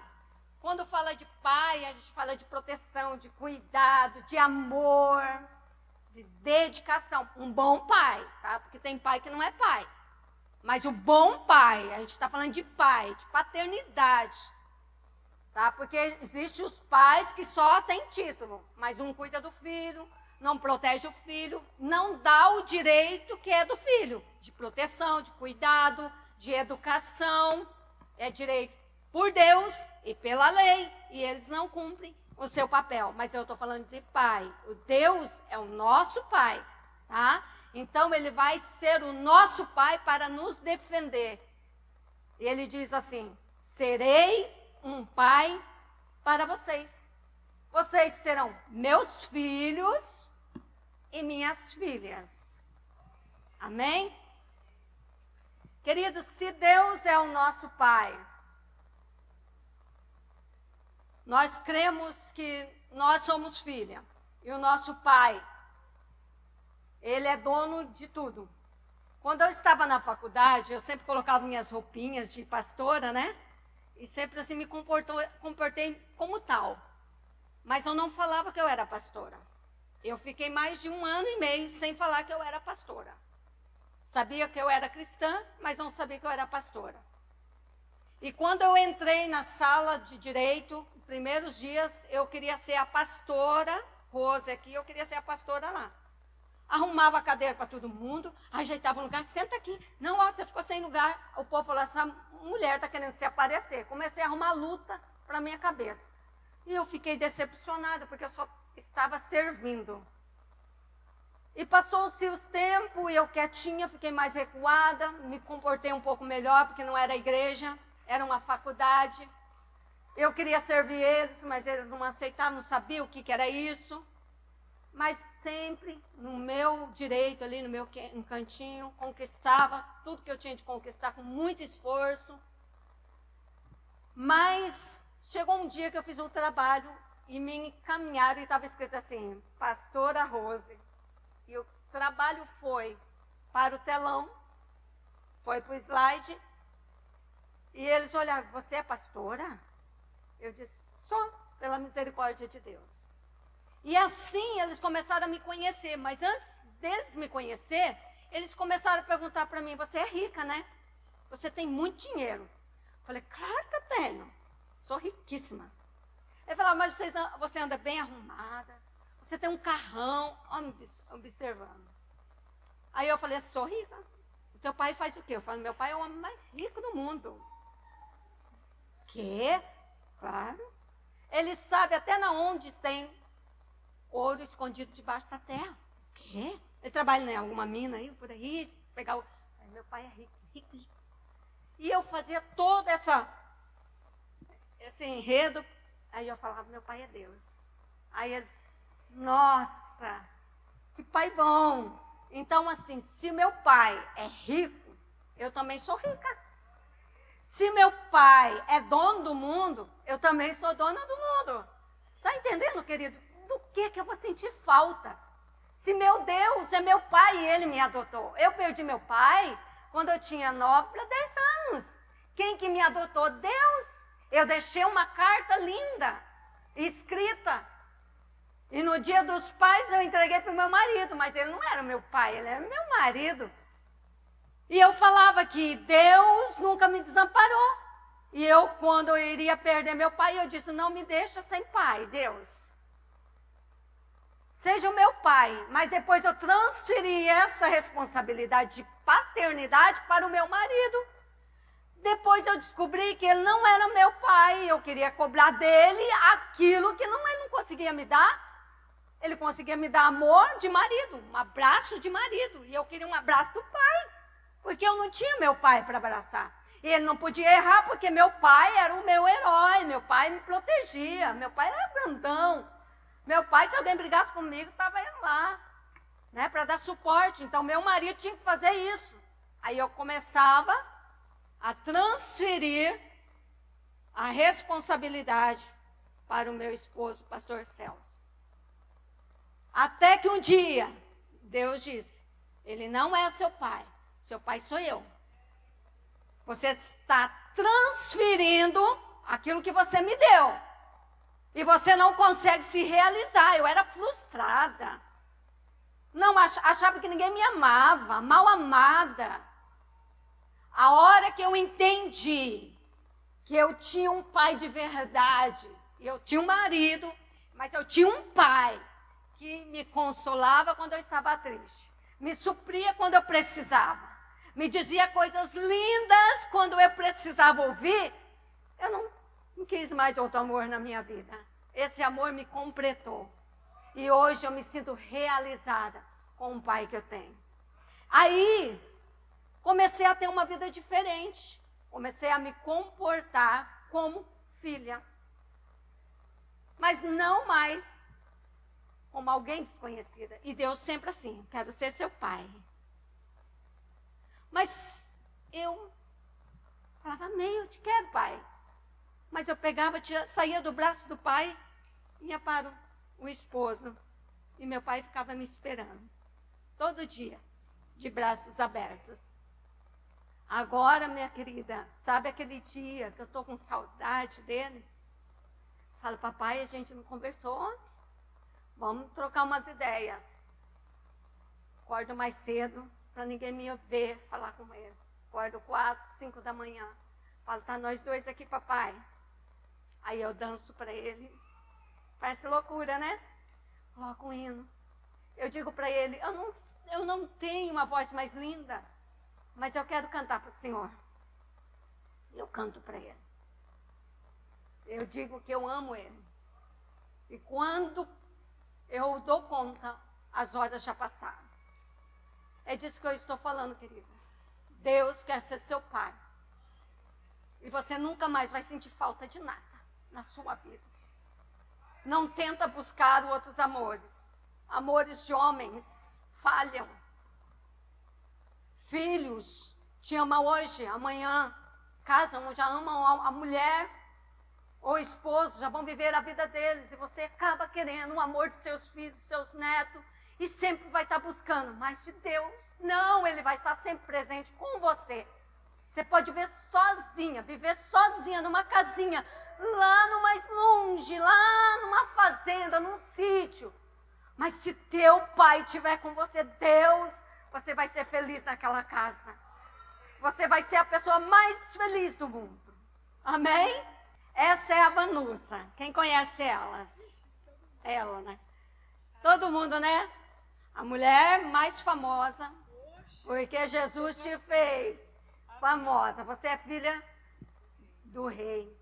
Quando fala de pai, a gente fala de proteção, de cuidado, de amor, de dedicação. Um bom pai, tá? Porque tem pai que não é pai. Mas o bom pai, a gente está falando de pai, de paternidade. Tá? Porque existem os pais que só têm título, mas um cuida do filho, não protege o filho, não dá o direito que é do filho, de proteção, de cuidado, de educação. É direito por Deus e pela lei, e eles não cumprem o seu papel. Mas eu estou falando de pai. O Deus é o nosso pai, tá? Então, ele vai ser o nosso pai para nos defender. E ele diz assim, serei um pai para vocês. Vocês serão meus filhos e minhas filhas. Amém? Queridos, se Deus é o nosso pai, nós cremos que nós somos filha. E o nosso pai, ele é dono de tudo. Quando eu estava na faculdade, eu sempre colocava minhas roupinhas de pastora, né? E sempre assim me comportei como tal. Mas eu não falava que eu era pastora. Eu fiquei mais de 1 ano e meio sem falar que eu era pastora. Sabia que eu era cristã, mas não sabia que eu era pastora. E quando eu entrei na sala de direito, nos primeiros dias, eu queria ser a pastora, Rose aqui, eu queria ser a pastora lá. Arrumava a cadeira para todo mundo, ajeitava o lugar, senta aqui. Não, ó, você ficou sem lugar. O povo falou, essa mulher está querendo se aparecer. Comecei a arrumar luta para a minha cabeça. E eu fiquei decepcionada, porque eu só estava servindo. E passou-se os tempos, e eu quietinha, fiquei mais recuada, me comportei um pouco melhor, porque não era igreja, era uma faculdade. Eu queria servir eles, mas eles não aceitavam, não sabiam o que era isso. Mas sempre no meu direito, ali no meu cantinho, conquistava tudo que eu tinha de conquistar com muito esforço. Mas chegou um dia que eu fiz um trabalho e me encaminharam e estava escrito assim, Pastora Rose. E o trabalho foi para o telão, foi para o slide, e eles olharam, você é pastora? Eu disse, só pela misericórdia de Deus. E assim eles começaram a me conhecer, mas antes deles me conhecer, eles começaram a perguntar para mim, você é rica, né? Você tem muito dinheiro. Eu falei, claro que eu tenho, sou riquíssima. Ele falou, mas você anda bem arrumada, você tem um carrão, observando. Aí eu falei, sou rica. O teu pai faz o quê? Eu falei, meu pai é o homem mais rico do mundo. Quê? Claro. Ele sabe até na onde tem ouro escondido debaixo da terra. Quê? Ele trabalha em alguma mina aí, por aí, pegar o... Aí, meu pai é rico, rico, rico. E eu fazia todo esse enredo. Aí eu falava, meu pai é Deus. Aí eles, nossa, que pai bom. Então, assim, se meu pai é rico, eu também sou rica. Se meu pai é dono do mundo, eu também sou dona do mundo. Está entendendo, querido? Do que eu vou sentir falta? Se meu Deus é meu pai e ele me adotou. Eu perdi meu pai quando eu tinha 9 para 10 anos. Quem que me adotou? Deus. Eu deixei uma carta linda, escrita. E no dia dos pais eu entreguei para o meu marido, mas ele não era meu pai, ele era meu marido. E eu falava que Deus nunca me desamparou. E eu, quando eu iria perder meu pai, eu disse, não me deixa sem pai, Deus. Seja o meu pai. Mas depois eu transferi essa responsabilidade de paternidade para o meu marido. Depois eu descobri que ele não era meu pai. Eu queria cobrar dele aquilo que ele não conseguia me dar. Ele conseguia me dar amor de marido, um abraço de marido. E eu queria um abraço do pai. porque eu não tinha meu pai para abraçar. E ele não podia errar, porque meu pai era o meu herói, meu pai me protegia, meu pai era grandão. Meu pai, se alguém brigasse comigo, estava ele lá, né, para dar suporte. Então, meu marido tinha que fazer isso. Aí eu começava a transferir a responsabilidade para o meu esposo, o pastor Celso. Até que um dia, Deus disse, ele não é seu pai sou eu. Você está transferindo aquilo que você me deu. E você não consegue se realizar. Eu era frustrada. Não, achava que ninguém me amava, mal amada. A hora que eu entendi que eu tinha um pai de verdade, e eu tinha um marido, mas eu tinha um pai que me consolava quando eu estava triste, me supria quando eu precisava, me dizia coisas lindas quando eu precisava ouvir, eu não quis mais outro amor na minha vida. Esse amor me completou. E hoje eu me sinto realizada com o pai que eu tenho. Aí, comecei a ter uma vida diferente. Comecei a me comportar como filha. Mas não mais como alguém desconhecida. E Deus sempre assim, quero ser seu pai. Mas eu falava, amém, eu te quero, pai. Mas eu pegava, saía do braço do pai, ia para o esposo. E meu pai ficava me esperando. Todo dia, de braços abertos. Agora, minha querida, sabe aquele dia que eu estou com saudade dele? Falo, papai, a gente não conversou ontem. Vamos trocar umas ideias. Acordo mais cedo, para ninguém me ver falar com ele. Acordo 4, 5 da manhã. Falo, tá nós dois aqui, papai. Aí eu danço para ele. Parece loucura, né? Coloco um hino. Eu digo para ele, eu não tenho uma voz mais linda, mas eu quero cantar para o Senhor. Eu canto para ele. Eu digo que eu amo ele. E quando eu dou conta, as horas já passaram. É disso que eu estou falando, queridas. Deus quer ser seu pai. E você nunca mais vai sentir falta de nada na sua vida. Não tenta buscar outros amores. Amores de homens falham. Filhos te amam hoje, amanhã casam, já amam a mulher ou o esposo, já vão viver a vida deles. E você acaba querendo o amor de seus filhos, seus netos, e sempre vai estar buscando. Mas de Deus, não, Ele vai estar sempre presente com você. Você pode viver sozinha numa casinha, lá no mais longe, lá numa fazenda, num sítio. Mas se teu pai estiver com você, você vai ser feliz naquela casa. Você vai ser a pessoa mais feliz do mundo. Amém? Essa é a Vanusa. Quem conhece elas? Ela, né? Todo mundo, né? A mulher mais famosa, porque Jesus te fez famosa. Você é filha do rei.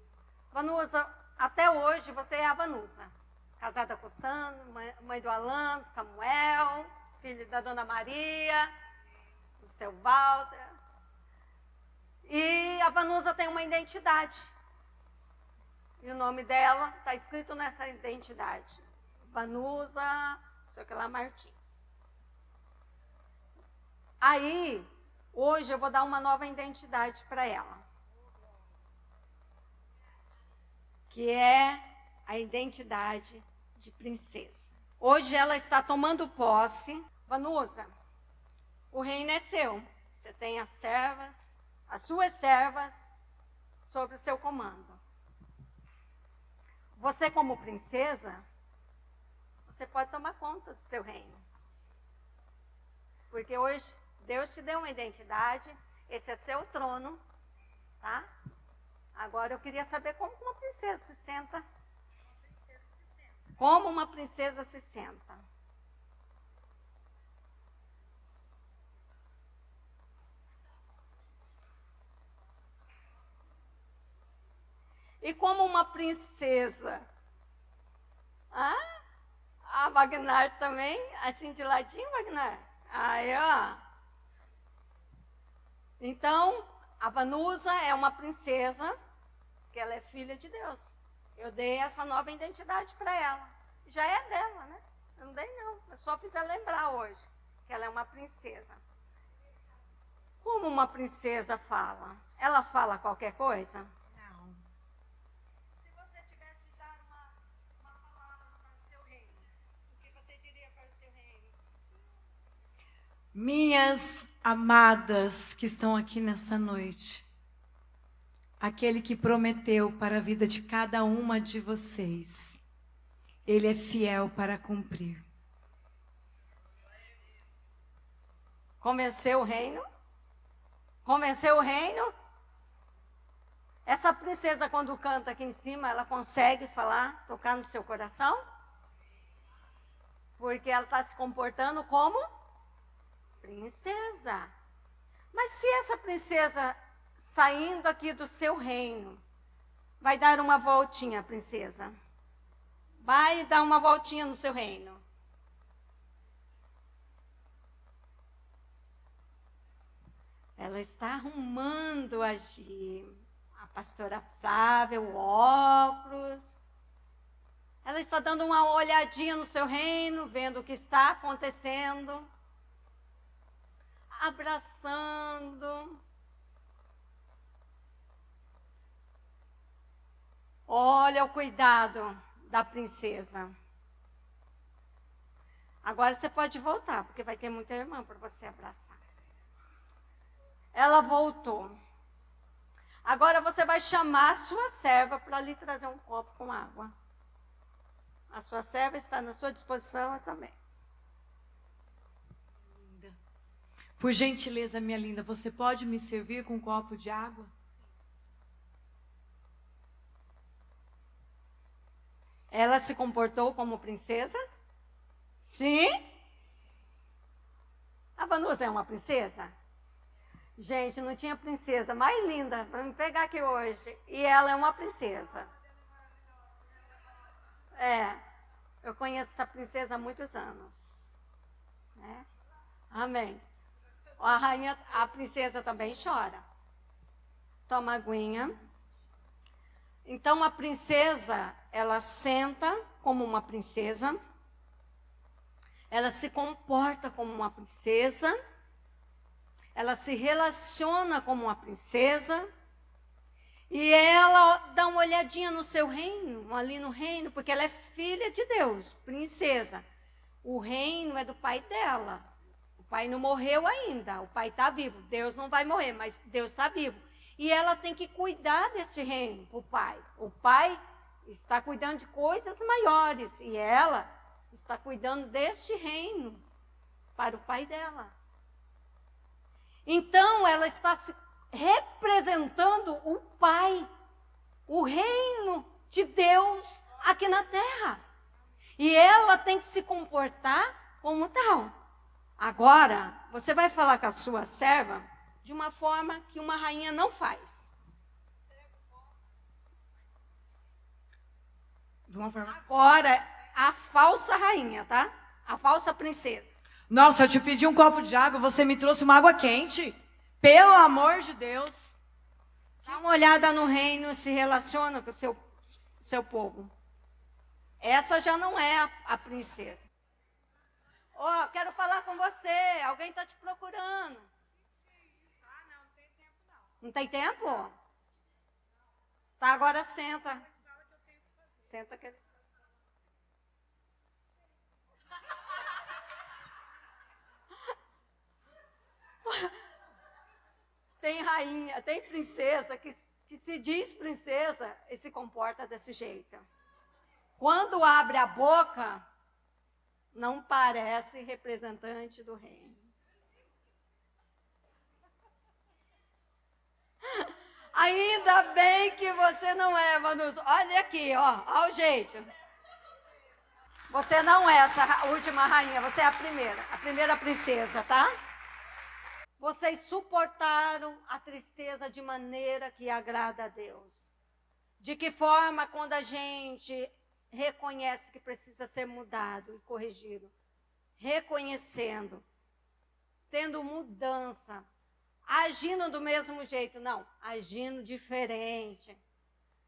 Vanusa, até hoje você é a Vanusa. Casada com o Sandro, mãe do Alan, do Samuel, filho da Dona Maria, do seu Walter. E a Vanusa tem uma identidade. E o nome dela está escrito nessa identidade. Vanusa, não sei o que lá, Martins. Aí, hoje eu vou dar uma nova identidade para ela. Que é a identidade de princesa. Hoje ela está tomando posse. Vanusa, o reino é seu. Você tem as servas, as suas servas, sob o seu comando. Você, como princesa, você pode tomar conta do seu reino. Porque hoje Deus te deu uma identidade, esse é seu trono, tá? Agora eu queria saber como uma princesa se senta. Como uma princesa se senta. E como uma princesa. A Wagner também, assim de ladinho, Wagner. Aí, ó. Então, a Vanusa é uma princesa, que ela é filha de Deus. Eu dei essa nova identidade para ela. Já é dela, né? Eu não dei não, eu só fiz ela lembrar hoje que ela é uma princesa. Como uma princesa fala? Ela fala qualquer coisa? Não. Se você tivesse de dar uma palavra para o seu reino, o que você diria para o seu reino? Minhas amadas que estão aqui nessa noite, aquele que prometeu para a vida de cada uma de vocês, ele é fiel para cumprir. Convenceu o reino? Convenceu o reino? Essa princesa, quando canta aqui em cima, ela consegue falar, tocar no seu coração? Porque ela está se comportando como princesa. Mas se essa princesa saindo aqui do seu reino, vai dar uma voltinha, princesa? Vai dar uma voltinha no seu reino. Ela está arrumando agir. A pastora Flávia, o óculos. Ela está dando uma olhadinha no seu reino, vendo o que está acontecendo. Abraçando. Olha o cuidado da princesa. Agora você pode voltar, porque vai ter muita irmã para você abraçar. Ela voltou. Agora você vai chamar a sua serva para lhe trazer um copo com água. A sua serva está na sua disposição também. Por gentileza, minha linda, você pode me servir com um copo de água? Ela se comportou como princesa? Sim? A Vanusa é uma princesa? Gente, não tinha princesa mais linda para me pegar aqui hoje. E ela é uma princesa. Eu conheço essa princesa há muitos anos. Né? Amém. A princesa também chora. Toma aguinha. Então a princesa, ela senta como uma princesa. Ela se comporta como uma princesa. Ela se relaciona como uma princesa. E ela dá uma olhadinha no seu reino, ali no reino, porque ela é filha de Deus, princesa. O reino é do pai dela. O pai não morreu ainda, o pai está vivo. Deus não vai morrer, mas Deus está vivo. E ela tem que cuidar desse reino para o pai. O pai está cuidando de coisas maiores e ela está cuidando deste reino para o pai dela. Então, ela está se representando o Pai, o reino de Deus aqui na terra. E ela tem que se comportar como tal. Agora, você vai falar com a sua serva de uma forma que uma rainha não faz. De uma forma... Agora, a falsa rainha, tá? A falsa princesa. Nossa, eu te pedi um copo de água, você me trouxe uma água quente. Pelo amor de Deus. Dá uma olhada no reino, se relaciona com o seu povo. Essa já não é a princesa. Quero falar com você. Alguém está te procurando. Não tem tempo não. Não tem tempo? Tá, agora senta. Senta que... Tem rainha, tem princesa que se diz princesa e se comporta desse jeito. Quando abre a boca, não parece representante do reino. Ainda bem que você não é, Vanusa. Olha aqui, olha o jeito. Você não é essa última rainha, você é a primeira princesa, tá? Vocês suportaram a tristeza de maneira que agrada a Deus. De que forma, quando a gente reconhece que precisa ser mudado e corrigido, reconhecendo, tendo mudança, agindo do mesmo jeito, não, agindo diferente.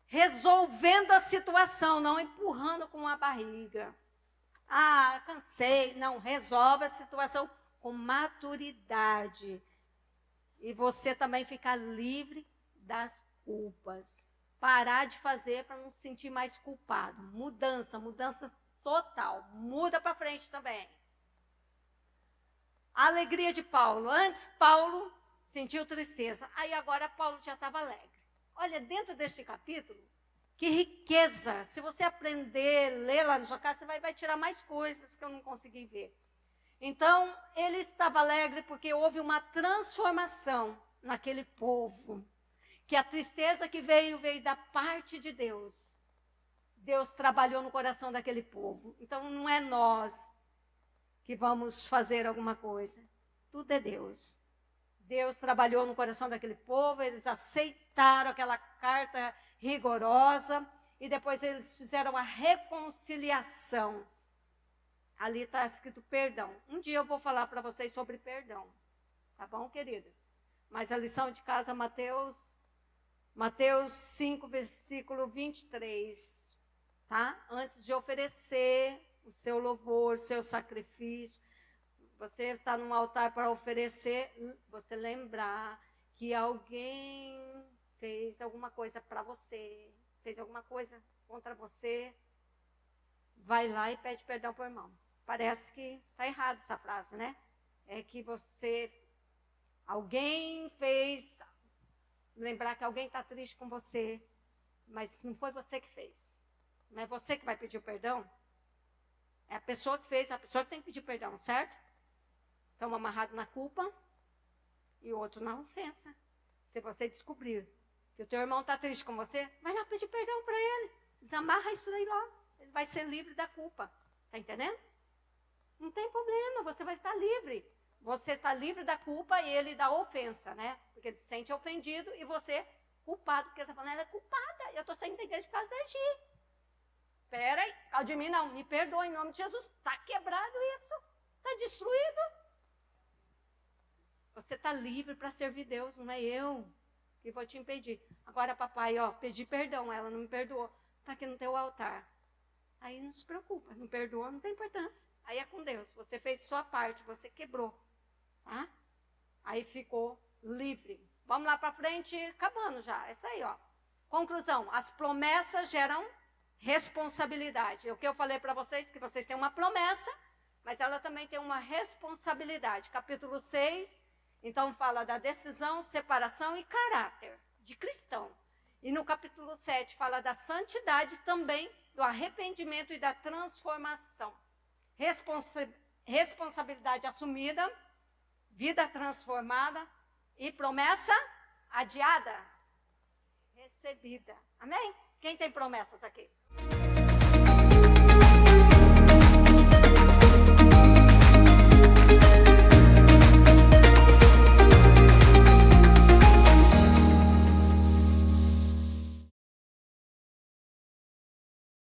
Resolvendo a situação, não empurrando com a barriga. Ah, cansei. Não, resolve a situação com maturidade. E você também ficar livre das culpas. Parar de fazer para não se sentir mais culpado. Mudança total. Muda para frente também. A alegria de Paulo. Antes, Paulo sentiu tristeza. Aí agora Paulo já estava alegre. Olha, dentro deste capítulo, que riqueza. Se você aprender, ler lá na sua casa, você vai tirar mais coisas que eu não consegui ver. Então, ele estava alegre porque houve uma transformação naquele povo. Que a tristeza que veio da parte de Deus. Deus trabalhou no coração daquele povo. Então, não é nós que vamos fazer alguma coisa. Tudo é Deus. Deus trabalhou no coração daquele povo, eles aceitaram aquela carta rigorosa e depois eles fizeram a reconciliação. Ali está escrito perdão. Um dia eu vou falar para vocês sobre perdão. Tá bom, queridas? Mas a lição de casa, Mateus 5, versículo 23. Tá? Antes de oferecer o seu louvor, o seu sacrifício, você está num altar para oferecer, você lembrar que alguém fez alguma coisa para você, fez alguma coisa contra você, vai lá e pede perdão para o irmão. Parece que está errado essa frase, né? É que alguém fez, lembrar que alguém está triste com você, mas não foi você que fez. Não é você que vai pedir o perdão. É a pessoa que fez, a pessoa que tem que pedir perdão, certo? Então, amarrado na culpa e o outro na ofensa. Se você descobrir que o teu irmão está triste com você, vai lá pedir perdão para ele. Desamarra isso daí lá. Ele vai ser livre da culpa. Está entendendo? Não tem problema, você vai estar livre. Você está livre da culpa e ele da ofensa, né? Porque ele se sente ofendido e você culpado. Porque ele está falando, ela é culpada. Eu estou saindo da igreja por causa da Gi. Espera aí, Aldemir, não, me perdoa em nome de Jesus. Está quebrado isso. Está destruído. Você está livre para servir Deus, não é eu que vou te impedir. Agora, papai, pedi perdão, ela não me perdoou. Está aqui no teu altar. Aí não se preocupa, não perdoa, não tem importância. Aí é com Deus, você fez sua parte, você quebrou. Tá? Aí ficou livre. Vamos lá para frente, acabando já. É isso aí, ó. Conclusão, as promessas geram responsabilidade. O que eu falei para vocês, que vocês têm uma promessa, mas ela também tem uma responsabilidade. Capítulo 6, então fala da decisão, separação e caráter de cristão. E no capítulo 7 fala da santidade também, do arrependimento e da transformação. Responsabilidade assumida, vida transformada e promessa adiada, recebida. Amém? Quem tem promessas aqui?